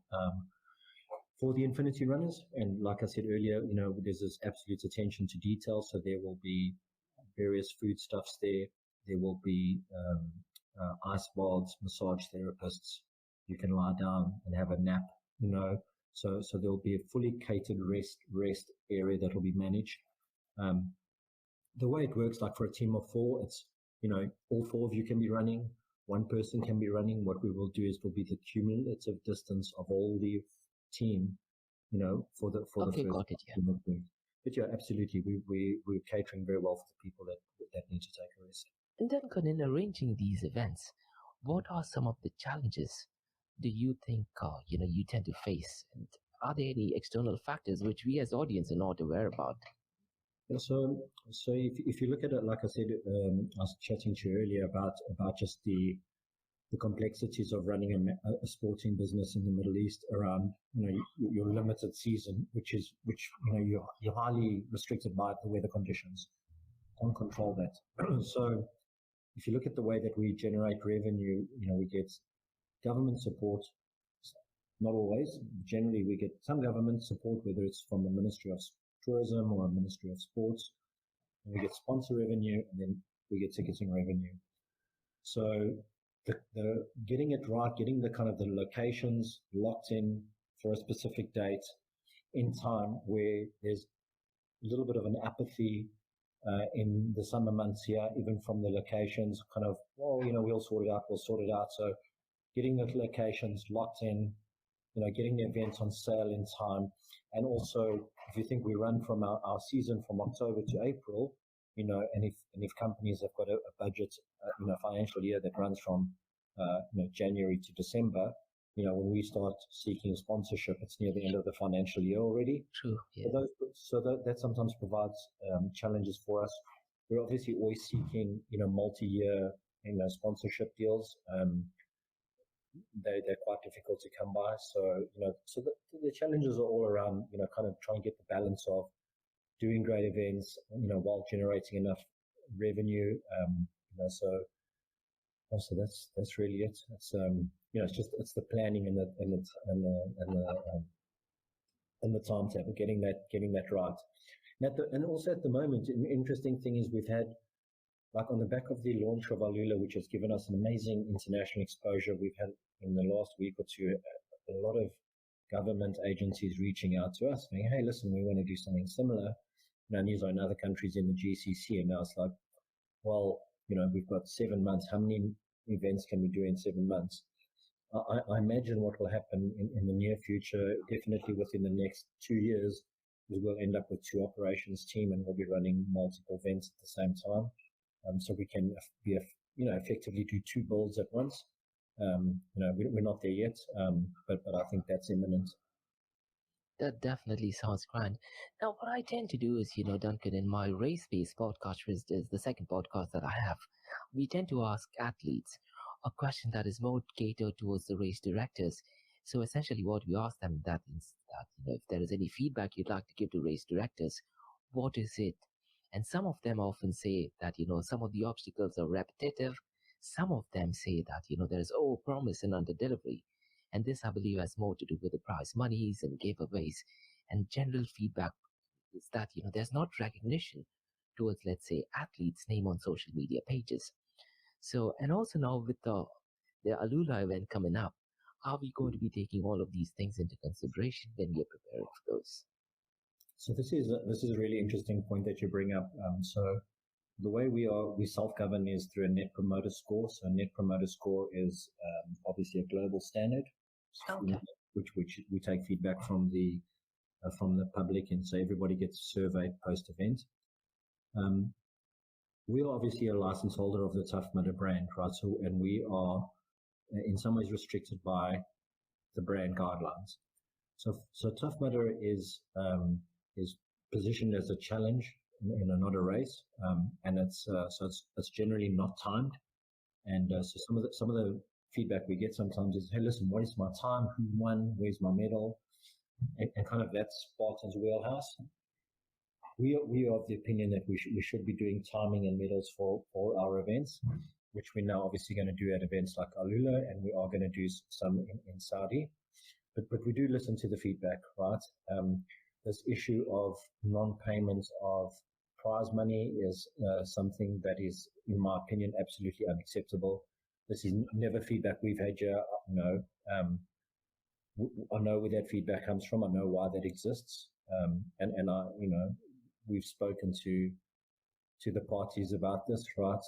Speaker 2: the Infinity runners. And like I said earlier, there's this absolute attention to detail. So there will be various foodstuffs there. There will be ice baths, massage therapists. You can lie down and have a nap. So there will be a fully catered rest area that will be managed. The way it works, like for a team of 4, it's, all 4 of you can be running, 1 person can be running. What we will do is will be the cumulative distance of all the team, for the first.
Speaker 1: Got it, yeah.
Speaker 2: But yeah, absolutely, we're catering very well for the people that need to take a rest.
Speaker 1: And Duncan, in arranging these events, what are some of the challenges do you think you tend to face, and are there any external factors which we as audience are not aware about?
Speaker 2: Yeah, so if you look at it, like I said, I was chatting to you earlier about just the complexities of running a sporting business in the Middle East around your limited season, which you're highly restricted by the weather conditions. Can't control that. So if you look at the way that we generate revenue, we get government support. Not always. Generally, we get some government support, whether it's from the Ministry of Tourism or a Ministry of Sports. And we get sponsor revenue, and then we get ticketing revenue. So the getting it right, getting the kind of the locations locked in for a specific date in time where there's a little bit of an apathy in the summer months here, even from the locations, kind of, well, we'll sort it out. So getting the locations locked in, getting the events on sale in time. And also, if you think we run from our season from October to April, and if companies have got a budget, financial year that runs from, January to December, when we start seeking sponsorship, it's near the end of the financial year already.
Speaker 1: True. Yeah.
Speaker 2: So that sometimes provides challenges for us. We're obviously always seeking, multi-year, sponsorship deals. They're quite difficult to come by. So, the challenges are all around, kind of trying to get the balance of doing great events, while generating enough revenue. So that's really it. It's it's the planning and the timetable, getting that right. And also at the moment, an interesting thing is we've had, like on the back of the launch of Alula, which has given us an amazing international exposure, we've had in the last week or two a lot of government agencies reaching out to us saying, hey, listen, we want to do something similar. News in other countries in the GCC, and now it's like, well, we've got 7 months. How many events can we do in 7 months? I imagine what will happen in the near future, definitely within the next 2 years, is we'll end up with 2 operations team, and we'll be running multiple events at the same time. So we can effectively do 2 builds at once. We're not there yet, but I think that's imminent.
Speaker 1: That definitely sounds grand. Now, what I tend to do is, Duncan, in my race-based podcast, which is the second podcast that I have, we tend to ask athletes a question that is more catered towards the race directors. So essentially what we ask them that is that, if there is any feedback you'd like to give to race directors, what is it? And some of them often say that, some of the obstacles are repetitive. Some of them say that, there is promise and under delivery. And this, I believe, has more to do with the prize monies and giveaways. And general feedback is that, there's not recognition towards, let's say, athletes' name on social media pages. So, and also now with the Alula event coming up, are we going to be taking all of these things into consideration when we're preparing for those?
Speaker 2: So this is a really interesting point that you bring up. So the way we self-govern is through a Net Promoter Score. So Net Promoter Score is obviously a global standard,
Speaker 1: Okay.
Speaker 2: which we take feedback from the public, and so everybody gets surveyed post-event. We are obviously a license holder of the Tough Mudder brand, right? So, and we are in some ways restricted by the brand guidelines. So Tough Mudder is positioned as a challenge not a race, and it's generally not timed. And so some of the feedback we get sometimes is, hey, listen, what is my time? Who won? Where's my medal? And kind of that's Spartan's wheelhouse. We are of the opinion that we should be doing timing and medals for our events, which we're now obviously going to do at events like Alula, and we are going to do some in Saudi. But we do listen to the feedback, right? This issue of non-payment of prize money is something that is, in my opinion, absolutely unacceptable. This is never feedback we've had here. I know where that feedback comes from. I know why that exists. And I, we've spoken to the parties about this, right?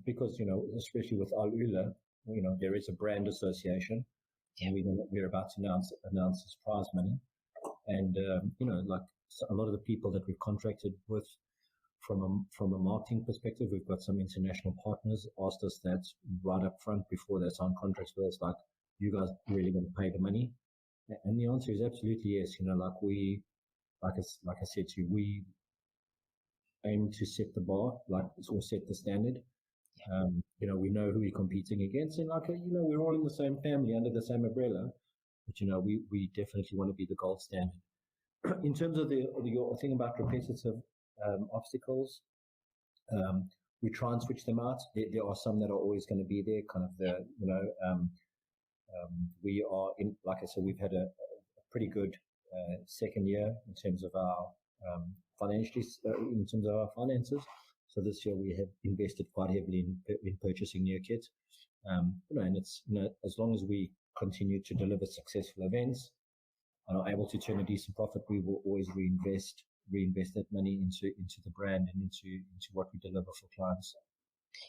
Speaker 2: Because, especially with Alula, there is a brand association.
Speaker 1: Yeah.
Speaker 2: And we're about to announce this prize money. And, like a lot of the people that we've contracted with from a marketing perspective, we've got some international partners asked us that right up front before they sign contracts with us, like, you guys really going to pay the money? And the answer is absolutely yes. Like I said to you, we aim to set the bar, or set the standard.
Speaker 1: Yeah.
Speaker 2: We know who we're competing against, and we're all in the same family under the same umbrella. But we definitely want to be the gold standard. In terms of your thing about repetitive obstacles, we try and switch them out. There are some that are always going to be there. Kind of we are in, like I said, we've had a pretty good second year in terms of our in terms of our finances. So this year we have invested quite heavily in purchasing new kit. And it's, as long as we continue to deliver successful events and are able to turn a decent profit, we will always reinvest reinvest that money into the brand and into what we deliver for clients.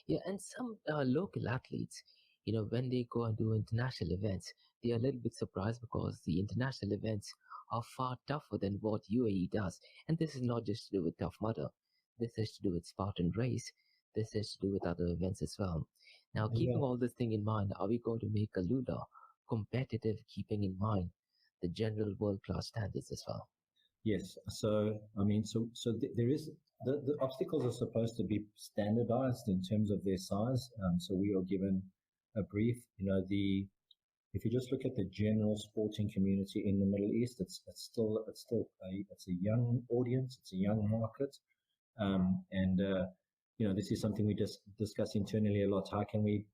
Speaker 1: Yeah, and some local athletes, when they go and do international events, they are a little bit surprised because the international events are far tougher than what UAE does. And this is not just to do with Tough Mudder. This is to do with Spartan Race. This is to do with other events as well. Now,
Speaker 2: Yeah.
Speaker 1: keeping all this thing in mind, are we going to make a Lula competitive, keeping in mind the general world-class standards as well?
Speaker 2: Yes. So I mean, there is the obstacles are supposed to be standardized in terms of their size. So we are given a brief. The if you just look at the general sporting community in the Middle East, it's a young audience, it's a young market, and this is something we just discuss internally a lot. How can we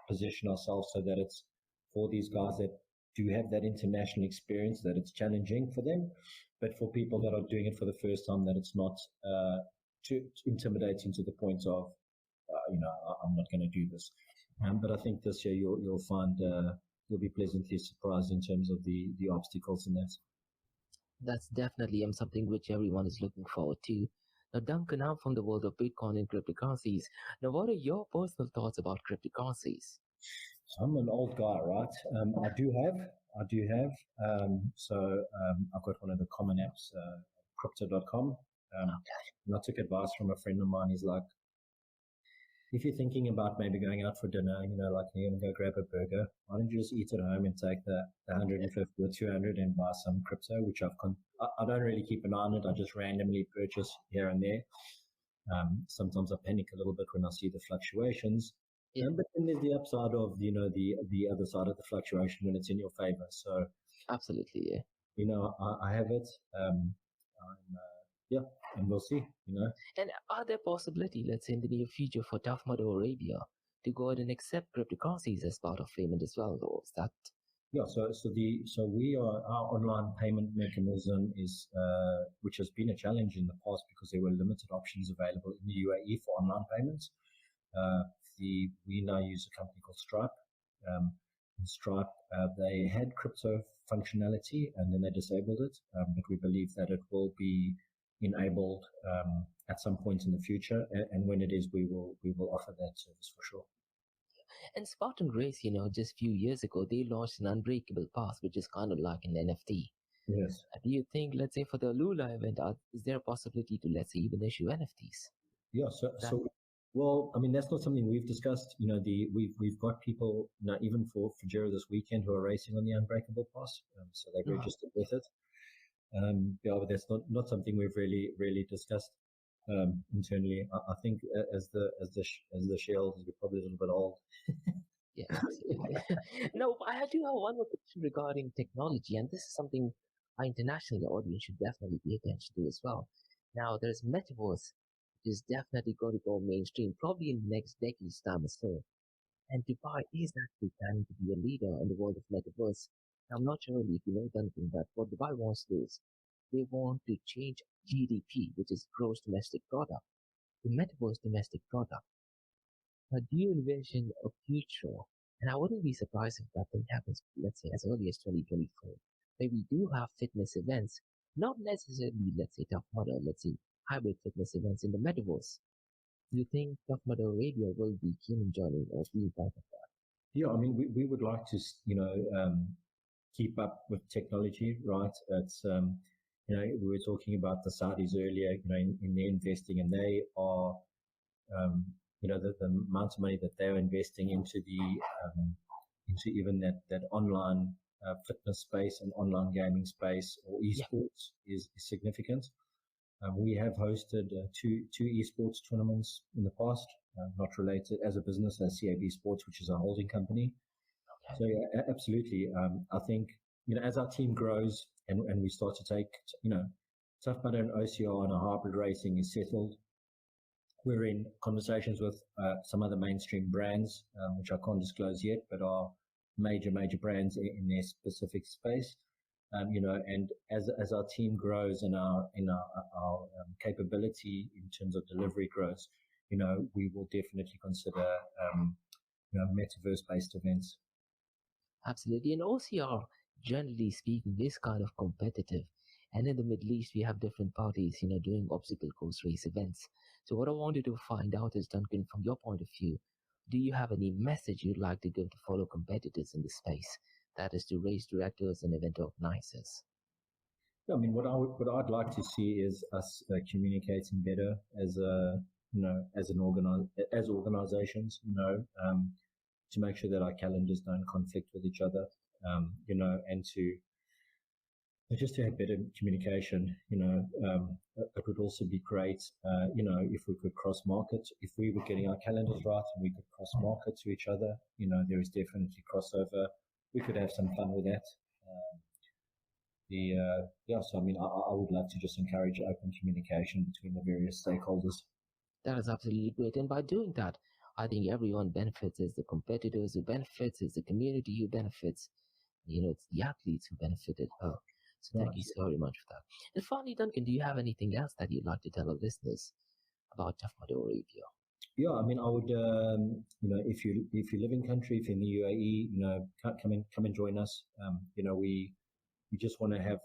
Speaker 2: position ourselves so that it's for these guys that do have that international experience, that it's challenging for them, but for people that are doing it for the first time, that it's not too intimidating to the point of, I'm not going to do this. But I think this year you'll find you'll be pleasantly surprised in terms of the obstacles in that.
Speaker 1: That's definitely something which everyone is looking forward to. Now, Duncan, I'm from the world of Bitcoin and cryptocurrencies. Now, what are your personal thoughts about cryptocurrencies?
Speaker 2: So I'm an old guy, right? I do have. I've got one of the common apps, crypto.com. And I took advice from a friend of mine. He's like, if you're thinking about maybe going out for dinner, like you're going to go grab a burger, why don't you just eat at home and take the 150 or 200 and buy some crypto, which I don't really keep an eye on it. I just randomly purchase here and there. Sometimes I panic a little bit when I see the fluctuations.
Speaker 1: Yeah,
Speaker 2: But then there's the upside of, the other side of the fluctuation when it's in your favor. So,
Speaker 1: absolutely. Yeah.
Speaker 2: I have it. Yeah, and we'll see,
Speaker 1: And are there possibility, let's say, in the near future for Tough Mudder Arabia to go ahead and accept cryptocurrencies as part of payment as well? Or is that?
Speaker 2: Yeah, so we are our online payment mechanism is which has been a challenge in the past because there were limited options available in the UAE for online payments. We now use a company called Stripe. Stripe they had crypto functionality and then they disabled it, but we believe that it will be enabled at some point in the future, and when it is, we will offer that service for sure.
Speaker 1: And Spartan Race, just few years ago, they launched an unbreakable pass, which is kind of like an NFT.
Speaker 2: Yes.
Speaker 1: Do you think, let's say, for the Lula event, is there a possibility to, let's say, even issue NFTs?
Speaker 2: Yeah. Well, I mean, that's not something we've discussed. We've got people, even for Fujera this weekend who are racing on the Unbreakable Pass, so they've registered with it. But that's not something we've really discussed internally. I think as the shareholders, we're probably a little bit old.
Speaker 1: Yeah, absolutely. No, I do have one more question regarding technology, and this is something our international audience should definitely pay attention to as well. Now, there's metaverse, which is definitely going to go mainstream, probably in the next decade's time or so. And Dubai is actually planning to be a leader in the world of metaverse. Now, I'm not sure if you know anything, but what Dubai wants to do is they want to change GDP, which is gross domestic product, to metaverse domestic product. Now, do you envision a future? And I wouldn't be surprised if that thing happens, let's say, as early as 2024, where we do have fitness events, not necessarily, let's say, Tough Mudder, let's say, hybrid fitness events in the metaverse. Do you think Tough Mudder Radio will be keen in joining or being part of that?
Speaker 2: Yeah, I mean, we would like to, keep up with technology, right? It's, we were talking about the Saudis earlier, in their investing, and they are, the amount of money that they're investing into into even that online fitness space and online gaming space or esports is significant. We have hosted two esports tournaments in the past, not related as a business as CAB Sports, which is a holding company.
Speaker 1: Okay.
Speaker 2: So yeah, absolutely. I think as our team grows and we start to take Tough Mudder and OCR and our hybrid racing is settled, we're in conversations with some other mainstream brands, which I can't disclose yet, but are major brands in their specific space. And as our team grows and our capability in terms of delivery grows, we will definitely consider metaverse-based events.
Speaker 1: Absolutely. And OCR, generally speaking, is kind of competitive. And in the Middle East, we have different parties, doing obstacle course race events. So what I wanted to find out is, Duncan, from your point of view, do you have any message you'd like to give to fellow competitors in the space? That is to race directors and event organizers.
Speaker 2: Yeah, I mean, what I'd like to see is us communicating better as a as an as organizations, to make sure that our calendars don't conflict with each other, and to just to have better communication. It would also be great, if we could cross market, if we were getting our calendars right and we could cross market to each other. There is definitely crossover. We could have some fun with that. So I mean, I would love to just encourage open communication between the various stakeholders.
Speaker 1: That is absolutely great. And by doing that, I think everyone benefits. It's the competitors who benefits, it's the community who benefits, it's the athletes who benefit as well. So thank you
Speaker 2: Right.
Speaker 1: so very much for that. And finally, Duncan, do you have anything else that you'd like to tell our listeners about Tough Mudder Arabia?
Speaker 2: Yeah, I mean, I would, if you live in country, if you're in the UAE, come and join us. We just want to have,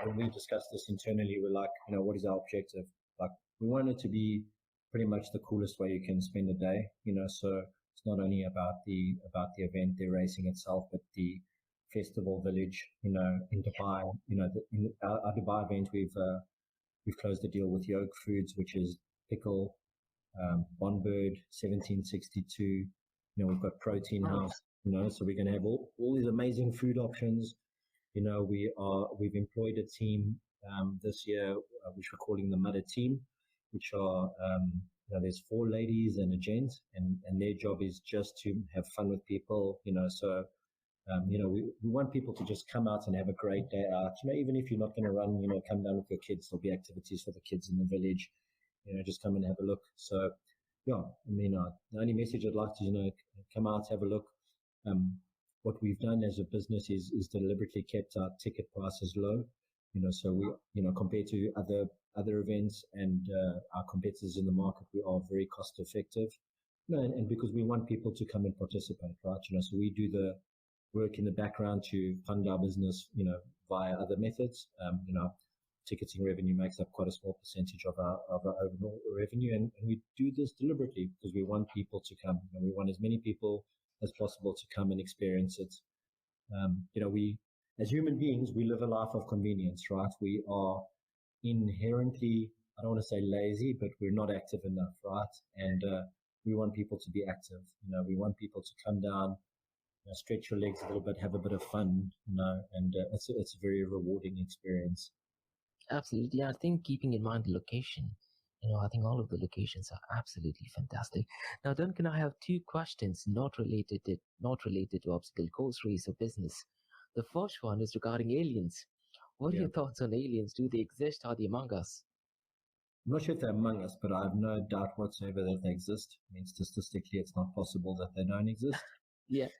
Speaker 2: when we discuss this internally, we're like, what is our objective? Like, we want it to be pretty much the coolest way you can spend a day, so it's not only about the event, the racing itself, but the festival village, in Dubai, in our Dubai event, we've closed the deal with Yoke Foods, which is pickle, Bonbird, 1762. We've got Protein House, so we're going to have all these amazing food options. We've employed a team this year, which we're calling the Mudder team, which are, there's 4 ladies and a gent, and their job is just to have fun with people, so we want people to just come out and have a great day out. Even if you're not going to run, come down with your kids. There'll be activities for the kids in the village. Just come and have a look. So, yeah, I mean, the only message I'd like to, come out, have a look. What we've done as a business is deliberately kept our ticket prices low. So we, compared to other events and our competitors in the market, we are very cost effective. And because we want people to come and participate, right? So we do the work in the background to fund our business, via other methods. Ticketing revenue makes up quite a small percentage of our overall revenue, and we do this deliberately because we want people to come. We want as many people as possible to come and experience it. We, as human beings, we live a life of convenience, right? We are inherently, I don't want to say lazy, but we're not active enough, right? And we want people to be active. We want people to come down, stretch your legs a little bit, have a bit of fun, and it's a very rewarding experience.
Speaker 1: Absolutely. I think keeping in mind the location, I think all of the locations are absolutely fantastic. Now, Duncan, I have 2 questions not related to obstacle course race or business. The first one is regarding aliens. What are
Speaker 2: Yeah.
Speaker 1: your thoughts on aliens? Do they exist? Are they among us?
Speaker 2: I'm not sure if they're among us, but I have no doubt whatsoever that they exist. I mean, statistically, it's not possible that they don't exist.
Speaker 1: Yeah.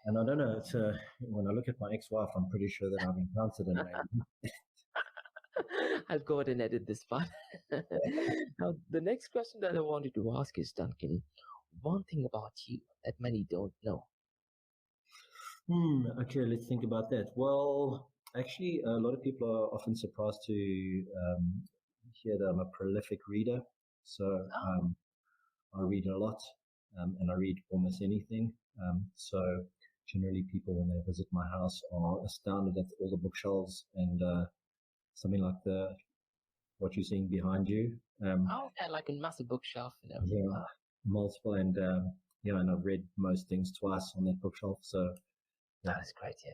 Speaker 2: And I don't know. It's when I look at my ex-wife, I'm pretty sure that I've encountered an alien.
Speaker 1: I'll go ahead and edit this part. Now, the next question that I wanted to ask is, Duncan, one thing about you that many don't know.
Speaker 2: Okay, let's think about that. Well, actually, a lot of people are often surprised to hear that I'm a prolific reader. So
Speaker 1: Oh,
Speaker 2: I read a lot, and I read almost anything. So generally, people when they visit my house are astounded at all the bookshelves and something like what you're seeing behind you.
Speaker 1: okay, like a massive bookshelf and everything.
Speaker 2: Yeah, multiple, and and I've read most things twice on that bookshelf. So yeah,
Speaker 1: That is great, yeah.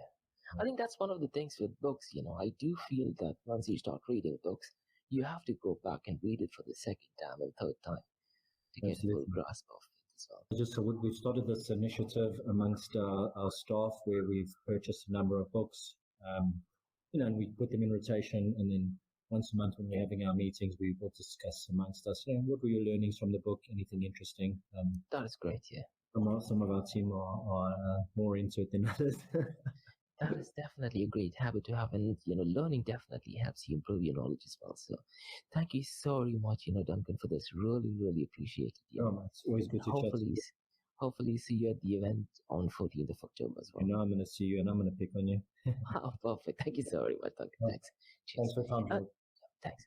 Speaker 1: I think that's one of the things with books, I do feel that once you start reading books, you have to go back and read it for the second time and third time to get a full
Speaker 2: absolutely.
Speaker 1: grasp of it as well.
Speaker 2: So we've started this initiative amongst our staff where we've purchased a number of books, and we put them in rotation, and then once a month when we're having our meetings, we will discuss amongst us, what were your learnings from the book, anything interesting.
Speaker 1: That is great, yeah.
Speaker 2: Some of our team are more into it than others.
Speaker 1: That is definitely a great habit to have, and learning definitely helps you improve your knowledge as well. So, thank you so very much, Duncan, for this. Really, really appreciate it.
Speaker 2: Oh, man, it's always good to chat to
Speaker 1: Hopefully,
Speaker 2: you.
Speaker 1: hopefully see you at the event on 14th of October as
Speaker 2: You
Speaker 1: well.
Speaker 2: know, I'm going to see you and I'm going to pick on you.
Speaker 1: Perfect. Thank you so very much, Duncan.
Speaker 2: Well,
Speaker 1: Thanks. Cheers.
Speaker 2: thanks for your time,
Speaker 1: Uh,
Speaker 2: George.
Speaker 1: thanks.